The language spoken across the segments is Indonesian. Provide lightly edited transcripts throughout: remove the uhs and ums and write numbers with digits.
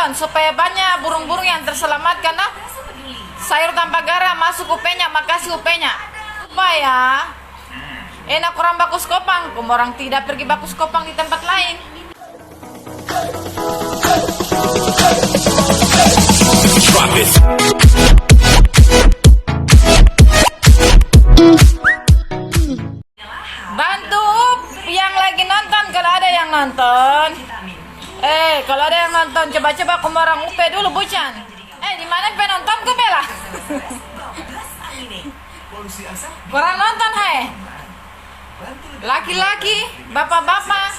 nonton supaya banyak burung-burung yang terselamatkan nah. Sayur tanpa garam masuk upenya, makasih upenya. Supaya enak orang bakus kopang, orang tidak pergi bakus kopang di tempat lain. Bantu yang lagi nonton kalau ada yang nonton. Kalau ada yang nonton coba-coba orang UP dulu bucan. Di mana penonton gue bela? Kurang nonton laki-laki, bapak-bapak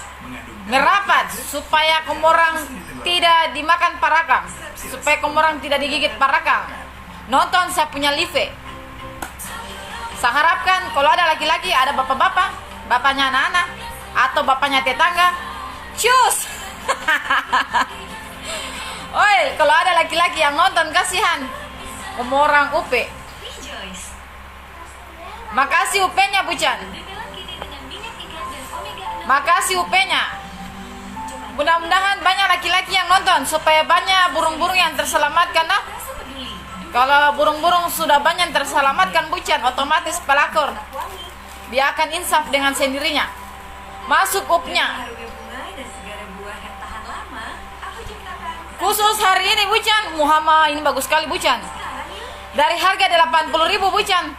merapat supaya orang tidak dimakan parakang, supaya orang tidak digigit parakang. Nonton saya punya live. Saya harapkan kalau ada laki-laki, ada bapak-bapak, bapaknya anak-anak atau bapaknya tetangga, cus. Oi, kalau ada laki-laki yang nonton kasihan orang UP. Makasih UP-nya bucan. Makasih UP-nya. Mudah-mudahan banyak laki-laki yang nonton supaya banyak burung-burung yang terselamatkan nah. Kalau burung-burung sudah banyak terselamatkan bucan, otomatis pelakor dia akan insaf dengan sendirinya. Masuk UP-nya. Khusus hari ini bucan, Muhammad ini bagus sekali bucan. Dari harga 80.000 bucan,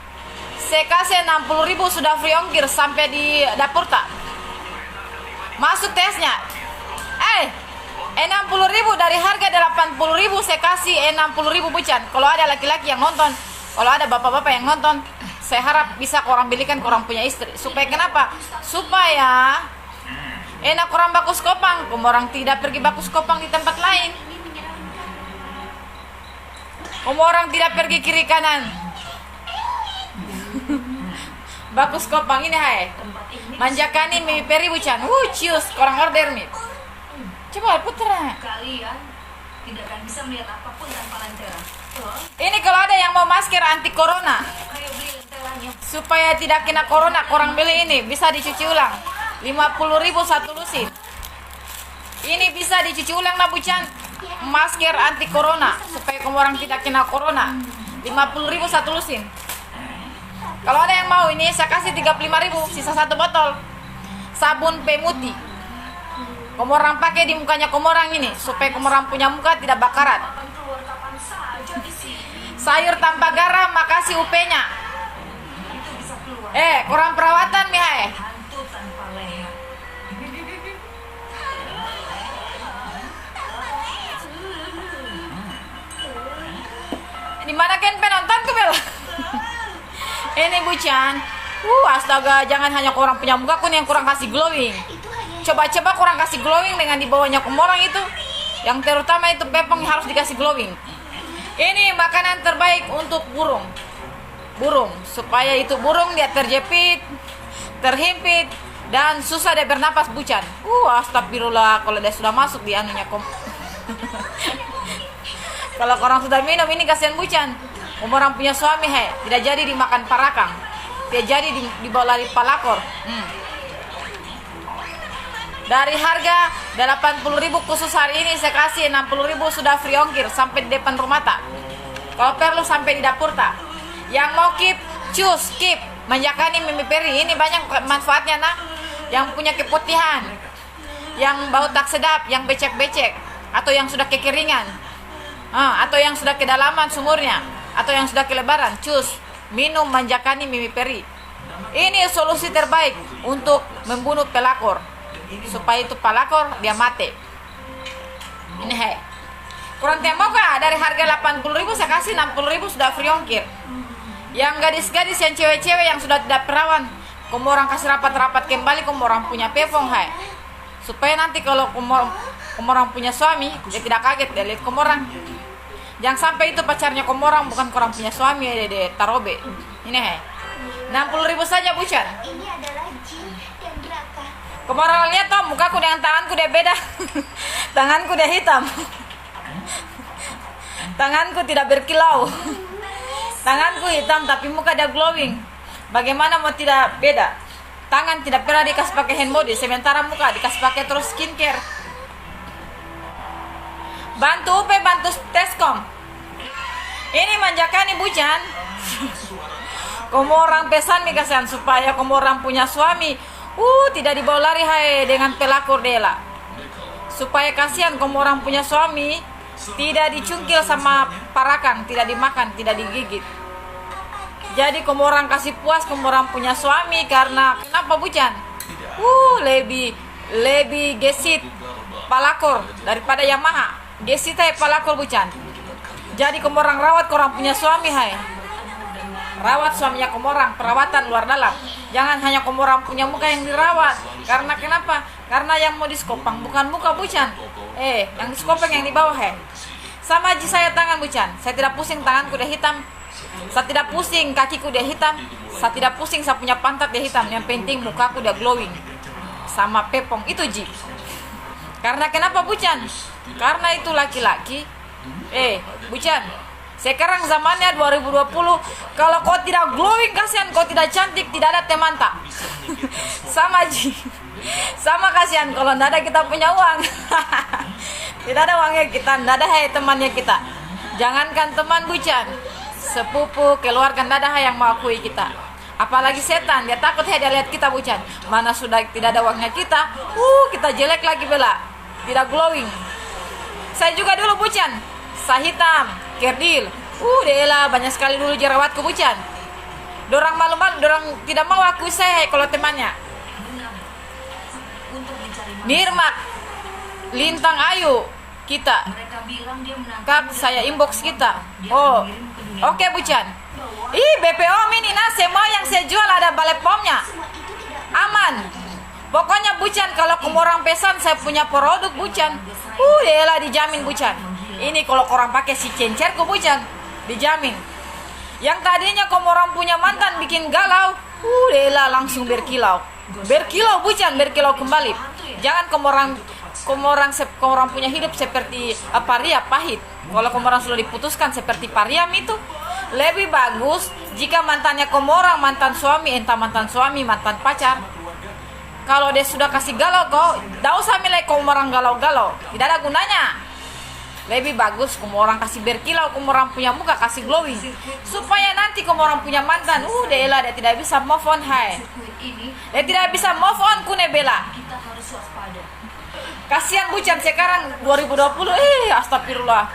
saya kasih 60.000 sudah free ongkir sampai di dapur tak. Masuk tesnya. 60.000 dari harga 80.000 saya kasih 60.000 bucan. Kalau ada laki-laki yang nonton, kalau ada bapak-bapak yang nonton, saya harap bisa orang belikan ke orang punya istri. Supaya kenapa? Supaya enak orang bakus kopang, orang tidak pergi bakus kopang di tempat lain. Orang tidak pergi kiri kanan. Bakus kopang ini manjakani mie peri bucan. Cius, orang order mie. Coba putra. Kalian tidak akan bisa melihat apapun tanpa lentera. Ini kalau ada yang mau masker anti corona, Ayo beli lenteranya. supaya tidak kena corona, orang beli ini bisa dicuci ulang. 50.000 satu lusin. Ini bisa dicuci ulang nah bucan. Masker anti corona supaya orang tidak kena corona. 50.000 satu lusin. Kalau ada yang mau ini saya kasih 35.000 sisa satu botol. Sabun pemutih. Orang pakai di mukanya orang ini supaya orang punya muka tidak bakaran. Keluar kapan saja di sini. Sayur tanpa garam makasih UP-nya. Itu bisa keluar. Kurang perawatan nih Hantu tanpa leher. Di mana kan penonton ke bel? Ini bucan. Astaga, jangan hanya orang punya muka kun yang kurang kasih glowing. Coba-coba kurang kasih glowing dengan di bawahnya orang itu. Yang terutama itu pepong harus dikasih glowing. Ini makanan terbaik untuk burung. Burung, supaya itu burung dia terjepit, terhimpit dan susah dia bernapas bucan. Astagfirullah kalau dia sudah masuk di anunya Kalau orang sudah minum ini kasihan bucan. Orang punya suami tidak jadi dimakan parakang. Dia jadi dibawa lari palakor. Dari harga 80.000 khusus hari ini saya kasih 60.000 sudah free ongkir sampai di depan rumah tak. Kalau perlu sampai di dapur tak. Yang mau keep, choose keep. Manjakani mie peri ini banyak manfaatnya nah. Yang punya keputihan, yang bau tak sedap, yang becek-becek, atau yang sudah kekeringan, atau yang sudah kedalaman sumurnya, atau yang sudah kelebaran, cus minum manjakani mie peri. Ini solusi terbaik untuk membunuh pelakor, supaya itu pelakor dia mati. Ini kurang tembok dari harga 80.000 saya kasih 60.000 sudah free ongkir. Yang gadis-gadis yang cewek-cewek yang sudah tidak perawan, orang kasih rapat-rapat kembali, orang punya pepong supaya nanti kalau orang punya suami dia tidak kaget dia lihat orang. Jangan sampai itu pacarnya orang bukan orang punya suami dia tarobe. Ini 60.000 saja bucan. Ini adalah jin yang berakar. Orang lihat toh mukaku dengan tanganku dia beda. Tanganku dia hitam. Tanganku tidak berkilau. Tanganku hitam tapi muka dia glowing. Bagaimana mau tidak beda? Tangan tidak pernah dikasih pakai hand body, sementara muka dikasih pakai terus skincare. Bantu UP, bantu Teskom. Ini manjakan nih Bucan. Kamu orang pesan nih kasihan supaya kamu orang punya suami. Tidak dibawa lari hai dengan pelakor dela. Supaya kasihan kamu orang punya suami, tidak dicungkil sama parakan, tidak dimakan, tidak digigit. Jadi kamu orang kasih puas kamu orang punya suami karena kenapa Bucan? Lebih gesit palakor daripada Yamaha. Gesit hai palakor Bucan. Jadi kamu orang rawat kamu orang punya suami hai. Rawat suaminya kamu orang, perawatan luar dalam. Jangan hanya kamu orang punya muka yang dirawat. Karena kenapa? Karena yang mau diskopang bukan muka Bucan. Yang diskopang yang di bawah Sama aja saya tangan Bucan. Saya tidak pusing tanganku udah hitam. Saya tidak pusing kakiku udah hitam. Saya tidak pusing saya punya pantat dia hitam. Yang penting mukaku udah glowing. Sama pepong itu Ji. Karena kenapa Bucan? Karena itu laki-laki. Bucan, sekarang zamannya 2020. Kalau kau tidak glowing kasihan, kau tidak cantik, tidak ada teman tak. Sama Ji. Sama kasihan kalau tidak ada kita punya uang. Tidak ada uangnya kita, tidak ada temannya kita. Jangankan teman Bucan, sepupu, keluarga, tidak ada yang mengakui kita. Apalagi setan, dia takut dia lihat kita Bucan. Mana sudah tidak ada uangnya kita. Kita jelek lagi bela. Tidak glowing. Saya juga dulu Bucan. Saya hitam, kerdil. Dela banyak sekali dulu jerawatku Bucan. Dorang malu-malu, dorang tidak mau aku saya kalau temannya. Nirmak, Lintang Ayu, kita. Kak, saya inbox kita. Oke Bucan. BPO ini semua yang saya jual ada balai pomnya. Aman. Pokoknya Bucan kalau kamu orang pesan saya punya produk Bucan. Dela dijamin Bucan. Ini kalau orang pakai si cencerku Bucan, dijamin. Yang tadinya kamu orang punya mantan bikin galau, dela langsung berkilau. Berkilau Bucan, berkilau kembali. Jangan kamu orang punya hidup seperti paria pahit. Kalau kamu orang sudah diputuskan seperti pariam itu, lebih bagus jika mantannya kamu orang mantan suami, entah mantan suami, mantan pacar. Kalau dia sudah kasih galau kau, tidak usah milih kamu orang galau-galau, tidak ada gunanya. Lebih bagus kamu orang kasih berkilau, kamu orang punya muka kasih glowing, supaya nanti kamu orang punya mantan, dela dia tidak bisa move on dia tidak bisa move on kune bela. Kasihan Bucan sekarang 2020, astagfirullah.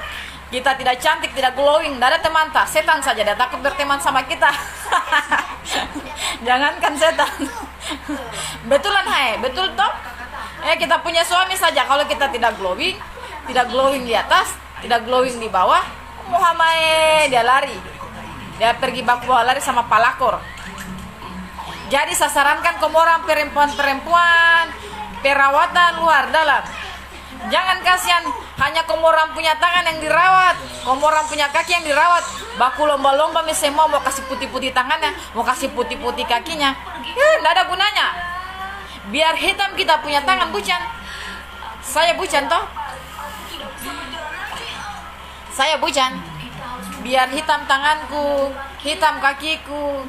Kita tidak cantik, tidak glowing, tidak ada teman tak. Setan saja dia takut berteman sama kita. Jangankan setan. Betulan betul toh? Kita punya suami saja kalau kita tidak glowing di atas, tidak glowing di bawah, Muhammad dia lari. Dia pergi baku bawa lari sama palakor. Jadi sasarankan kamu orang perempuan-perempuan perawatan luar dalam. Jangan kasihan hanya kamu orang punya tangan yang dirawat, kamu orang punya kaki yang dirawat. Baku lomba-lomba semua mau kasih putih-putih tangannya, mau kasih putih-putih kakinya. Tidak ada gunanya. Biar hitam kita punya tangan Bucan. Saya Bucan toh. Saya Bucan. Biar hitam tanganku, hitam kakiku.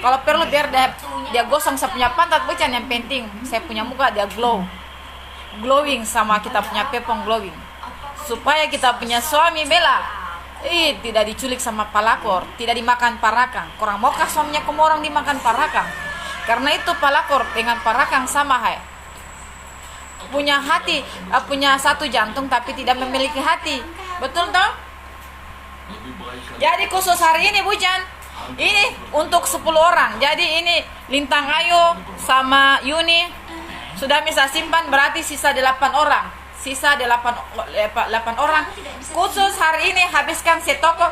Kalau perlu biar dia gosong saya punya pantat Bucan. Yang penting saya punya muka dia glowing sama kita punya pepong glowing. Supaya kita punya suami bela. Tidak diculik sama palakor, tidak dimakan parakang. Kurang maukah suaminya kamu orang dimakan parakang? Karena itu palakor dengan parakang sama punya hati, punya satu jantung tapi tidak memiliki hati. Betul toh? Jadi khusus hari ini Bucan, ini untuk 10 orang. Jadi ini Lintang Ayu sama Yuni sudah bisa simpan, berarti sisa 8 orang. Sisa 8 orang. Khusus hari ini habiskan setoko.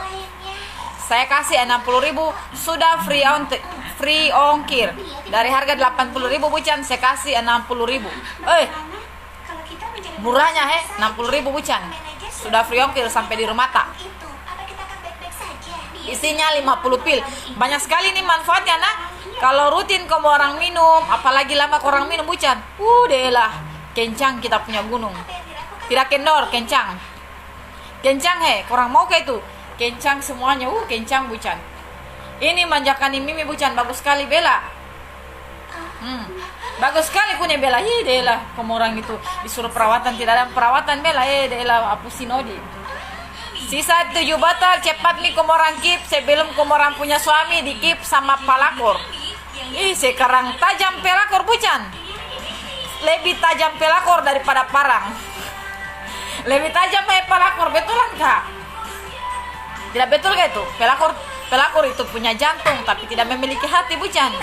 Saya kasih 60.000 sudah free ongkir. Dari harga 80.000 Bucan saya kasih 60.000. Murahnya 60.000 Bucan. Sudah free ongkir sampai di rumah tak. Isinya 50 pil. Banyak sekali nih manfaatnya nak. Kalau rutin kamu orang minum, apalagi lama orang minum Bucan. Delah, kencang kita punya gunung. Tidak kendor, kencang. Kencang kurang mau ke itu. Kencang semuanya, kencang Bucan. Ini manjakan Mimi Bucan, bagus sekali bela. Bagus sekali punya bela. Dela kamu orang itu disuruh perawatan, tidak ada perawatan bela. Dela apusinodi. Sisa 7 botol, cepat nih kamu orang keep sebelum kamu orang punya suami di keep sama pelakor. Sekarang tajam pelakor bucan. Lebih tajam pelakor daripada parang. Lebih tajam pelakor, betulan kak? Tidak betul gak itu? Pelakor itu punya jantung tapi tidak memiliki hati bucan.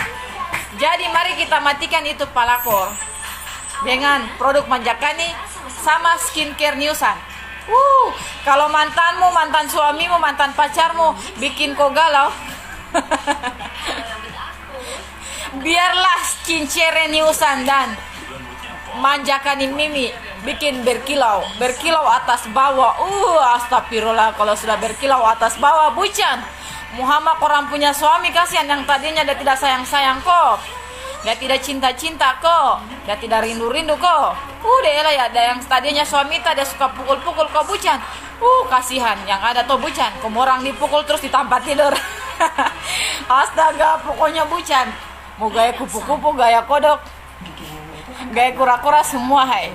Jadi mari kita matikan itu pelakor dengan produk Manjakani sama skincare Newsan. Kalau mantanmu, mantan suamimu, mantan pacarmu bikin kau galau, biarlah skincare Newsan dan Manjakani Mimi bikin berkilau atas bawah. Astagfirullah, kalau sudah berkilau atas bawah bucan. Muhammad orang punya suami, kasihan yang tadinya dia tidak sayang kok, dia tidak cinta kok, dia tidak rindu kok. Udah ya, ada yang tadinya suami dia suka pukul kok bucan. Kasihan yang ada tuh bucan, kamu orang dipukul terus di tempat tidur. Astaga, pokoknya bucan. Mau gaya kupu-kupu, gaya kodok, gaya kura-kura semua hai.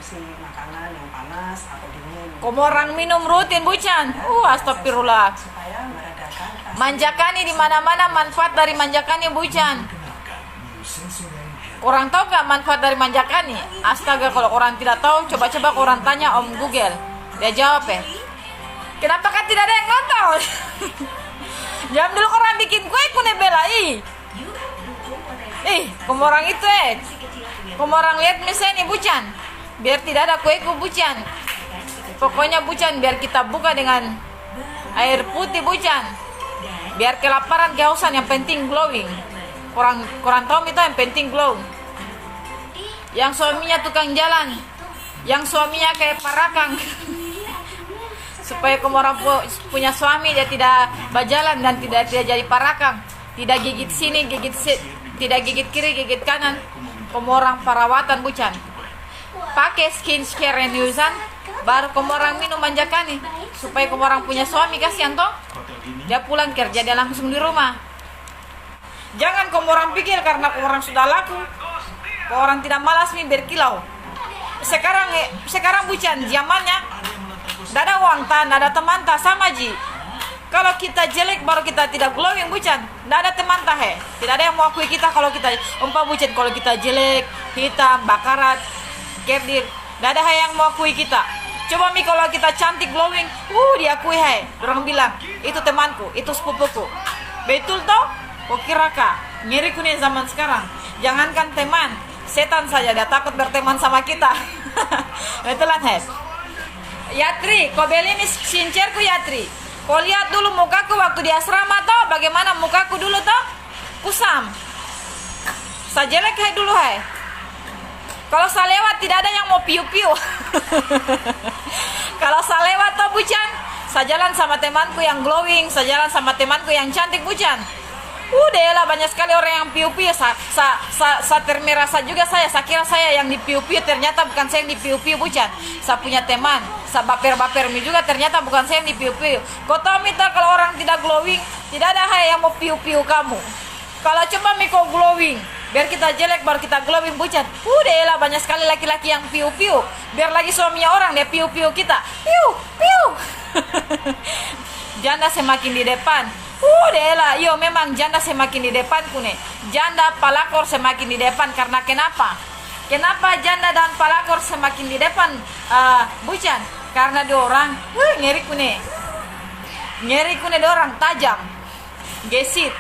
Kamu orang minum rutin bucan. Astagfirullah. Manjakani di mana-mana, manfaat dari Manjakani bucan. Orang tahu gak manfaat dari Manjakani? Astaga, kalau orang tidak tahu, coba-coba orang tanya Om Google. Dia jawab kenapa kan tidak ada yang nonton? Jam dulu orang bikin kue kune belai. Kamu orang itu kamu orang lihat misalnya nih bucan. Biar tidak ada kue bucan. Pokoknya bucan, biar kita buka dengan air putih bucan. Biar kelaparan, kehausan, yang penting glowing. Kurang tahu itu yang penting glow. Yang suaminya tukang jalan, yang suaminya kayak parakang. Supaya kamu orang punya suami, dia tidak berjalan dan tidak jadi parakang. Tidak gigit sini, tidak gigit kiri, gigit kanan. Kamu orang perawatan bucan. Pakai skincare Newsan, baru kamu orang minum Manjakani. Supaya kamu orang punya suami, kasihan toh. Dia pulang kerja, dia langsung di rumah. Jangan kamu orang pikir karena kamu orang sudah laku, kamu orang tidak malas nih berkilau. Sekarang bucan zamannya, tidak ada uang tan, tidak ada teman tak sama ji. Kalau kita jelek baru kita tidak glowing bucan, tidak ada teman tak tidak ada yang mau akui kita kalau kita bucan, kalau kita jelek, hitam, bakarat, kerdir, tidak ada yang mau akui kita. Coba mi kalau kita cantik glowing, diakui orang bilang itu temanku, itu sepupuku. Betul toh? Kok kira kak? Ngeri nih zaman sekarang. Jangankan teman, setan saja dia takut berteman sama kita. Betulan Yatri, kau beli nih skincare ku Yatri. Kau lihat dulu mukaku waktu di asrama toh, bagaimana mukaku dulu toh? Kusam. Sajelek dulu Kalau saya lewat tidak ada yang mau piu-piu. Kalau saya lewat toh bucan, saya jalan sama temanku yang glowing, saya jalan sama temanku yang cantik bucan. Lah banyak sekali orang yang piu-piu. Saya termerasa juga saya kira saya yang dipiu-piu, ternyata bukan saya yang dipiu-piu bucan. Saya punya teman, saya baper-baper mi juga, ternyata bukan saya yang dipiu-piu. Kau tahu mita kalau orang tidak glowing, tidak ada yang mau piu-piu kamu. Kalau coba mi kau glowing, biar kita jelek baru kita glowing bucan. Lah banyak sekali laki-laki yang piu-piu. Biar lagi suaminya orang dia piu-piu kita. Piu. Janda semakin di depan. Lah, memang janda semakin di depan kune. Janda pelakor semakin di depan karena kenapa? Kenapa janda dan pelakor semakin di depan bucan? Karena dia orang ngeri kune dia orang tajam, gesit.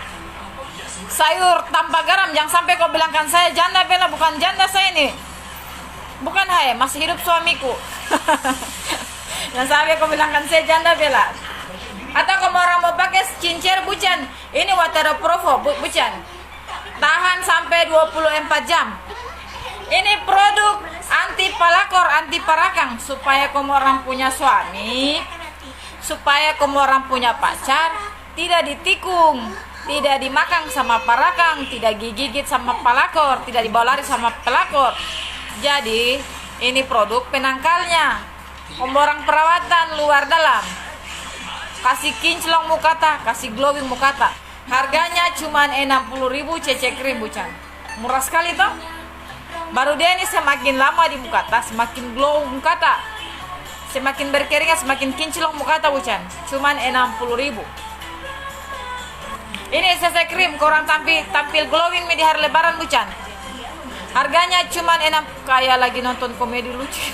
Sayur tanpa garam, jangan sampai kau bilangkan saya janda bela, bukan janda saya nih. Bukan masih hidup suamiku. Jangan sampai kau bilangkan saya janda bela. Atau kamu orang mau pakai skincare bucan, ini waterproof bucan, tahan sampai 24 jam. Ini produk anti pelakor, anti parakang, supaya kamu orang punya suami, supaya kamu orang punya pacar, tidak ditikung, tidak dimakan sama parakang, tidak digigit sama pelakor, tidak dibawa lari sama pelakor. Jadi ini produk penangkalnya, kamu orang perawatan luar dalam. Kasih kinclong mukata, kasih glowing mukata. Harganya cuma 60.000 CC krim bucan. Murah sekali toh. Baru dia ini semakin lama di muka ta, semakin glow muka ta, semakin berkeringat, semakin kinclong muka ta bucan. Cuman 60.000. Ini CC Cream, korang tampil glowing di hari lebaran bucan. Harganya cuman kayak lagi nonton komedi lucu.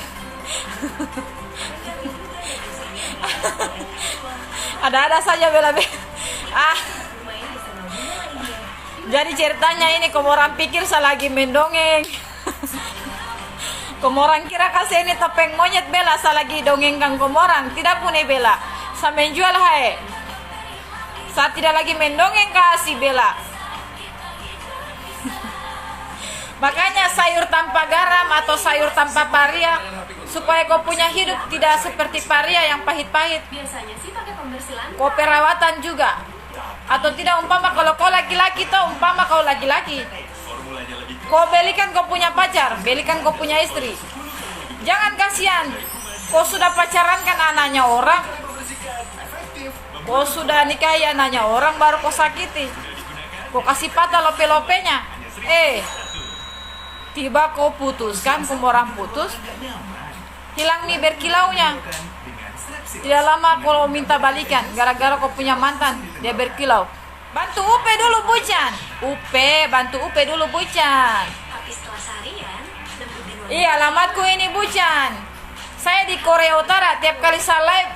Ada-ada saja bela-bela. Jadi ceritanya ini kamu orang pikir saya lagi mendongeng. Kamu orang kira kasih ini topeng monyet bela saya lagi dongengkan kamu orang. Tidak punya bela. Saya menjual hai. Saya tidak lagi mendongeng kasih bela. Makanya sayur tanpa garam atau sayur tanpa paria, supaya kau punya hidup tidak seperti paria yang pahit-pahit. Biasanya sih pakai pembersih lantai. Kau perawatan juga. Atau tidak, umpama kalau kau laki-laki toh, umpama kau laki-laki, kau belikan kau punya pacar, belikan kau punya istri. Jangan kasihan, kau sudah pacaran kan anaknya orang, kau sudah nikahi anaknya orang baru kau sakiti, kau kasih patah lope-lopenya. Tiba kau putuskan, kau orang putus, hilang nih berkilaunya. Tidak lama kalau minta balikan, gara-gara kau punya mantan, dia berkilau. Bantu UP dulu bucan. Bantu UP dulu bucan. Tapi setelah seharian, Iya, alamatku ini bucan. Saya di Korea Utara, tiap kali saya live,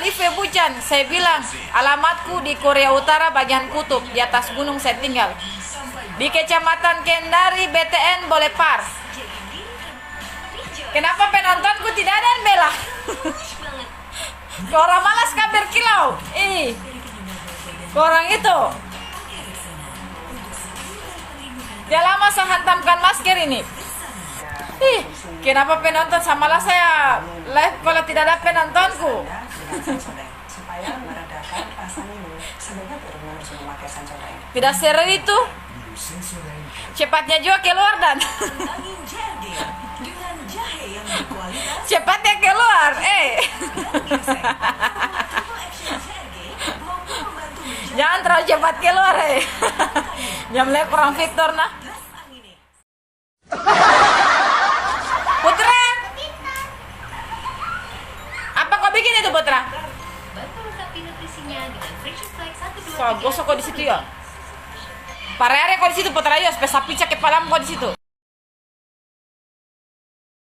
live bucan. Saya bilang, alamatku di Korea Utara bagian kutub, di atas gunung saya tinggal. Di Kecamatan Kendari, BTN Boulevard. Kenapa penontonku tidak ada yang bela? Orang malas kan berkilau. Orang itu. Dia lama saya hantamkan masker ini. Kenapa penonton sama lah saya live kalau tidak ada penontonku? Supaya meredakan rasa ini, sebenarnya benar-benar harus memakai sancoda ini. Tidak seru itu. Cepatnya juga keluar dan cepatnya keluar. Jangan terlalu cepat keluar. Jangan lihat kurang Victor nah. Putra, apa kau bikin itu Putra? bantu lengkapi nutrisinya dengan Friction Flex 1, 2, So, gosok kau di situ ya. Parere kau di situ Putra ya, spesa picak kepalamu kau di situ.